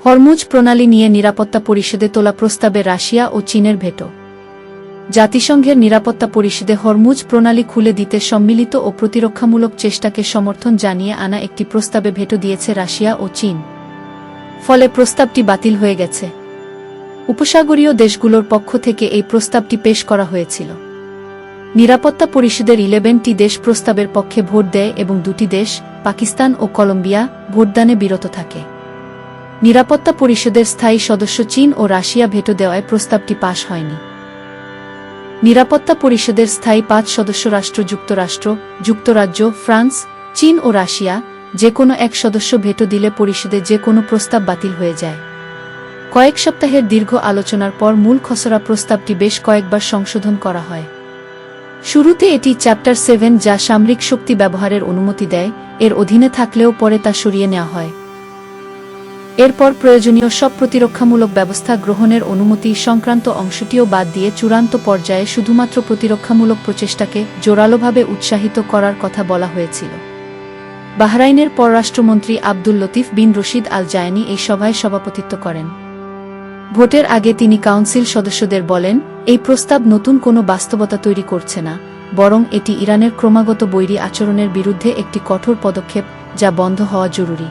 Hormuz প্রণালী নিয়ে নিরাপত্তা পরিষদে তোলা প্রস্তাবে রাশিয়া ও চীনের ভেটো। জাতিসংঘের নিরাপত্তা পরিষদে হরমুজ প্রণালী খুলে দিতে সম্মিলিত ও প্রতিরক্ষামূলক চেষ্টাকে সমর্থন জানিয়ে আনা একটি প্রস্তাবে ভেটো দিয়েছে রাশিয়া ও চীন। ফলে প্রস্তাবটি বাতিল হয়ে গেছে। উপসাগরীয় দেশগুলোর পক্ষ থেকে এই প্রস্তাবটি পেশ করা হয়েছিল। নিরাপত্তা পরিষদের 11টি দেশ প্রস্তাবের পক্ষে ভোট দেয় এবং 2টি দেশ, পাকিস্তান ও কলম্বিয়া, ভোটদানে বিরত থাকে। নিরাপত্তা পরিষদের স্থায়ী সদস্য চীন ও রাশিয়া ভেটো দেওয়ায় প্রস্তাবটি পাশ হয়নি। নিরাপত্তা পরিষদের স্থায়ী 5 সদস্য রাষ্ট্র যুক্তরাষ্ট্র, যুক্তরাজ্য, ফ্রান্স, চীন ও রাশিয়া যে কোনো এক সদস্য ভেটো দিলে পরিষদে যে কোনো প্রস্তাব বাতিল হয়ে যায়। কয়েক সপ্তাহের দীর্ঘ আলোচনার পর মূল খসড়া প্রস্তাবটি বেশ কয়েকবার সংশোধন করা হয়। শুরুতে এটি চ্যাপ্টার 7 যা সামরিক শক্তি ব্যবহারের অনুমতি দেয় এর অধীনে থাকলেও পরে তা সরিয়ে নেওয়া হয়। এরপর প্রয়োজনীয় সব প্রতিরক্ষামূলক ব্যবস্থা গ্রহণের অনুমতি সংক্রান্ত অংশটিও বাদ দিয়ে চূড়ান্ত পর্যায়ে শুধুমাত্র প্রতিরক্ষামূলক প্রচেষ্টাকে জোরালোভাবে উৎসাহিত করার কথা বলা হয়েছিল। বাহরাইনের পররাষ্ট্রমন্ত্রী আব্দুল লতিফ বিন রশিদ আল জায়ানি এই সভায় সভাপতিত্ব করেন। ভোটের আগে তিনি কাউন্সিল সদস্যদের বলেন, এই প্রস্তাব নতুন কোনো বাস্তবতা তৈরি করছে না, বরং এটি ইরানের ক্রমাগত বৈরী আচরণের বিরুদ্ধে একটি কঠোর পদক্ষেপ যা বন্ধ হওয়া জরুরি।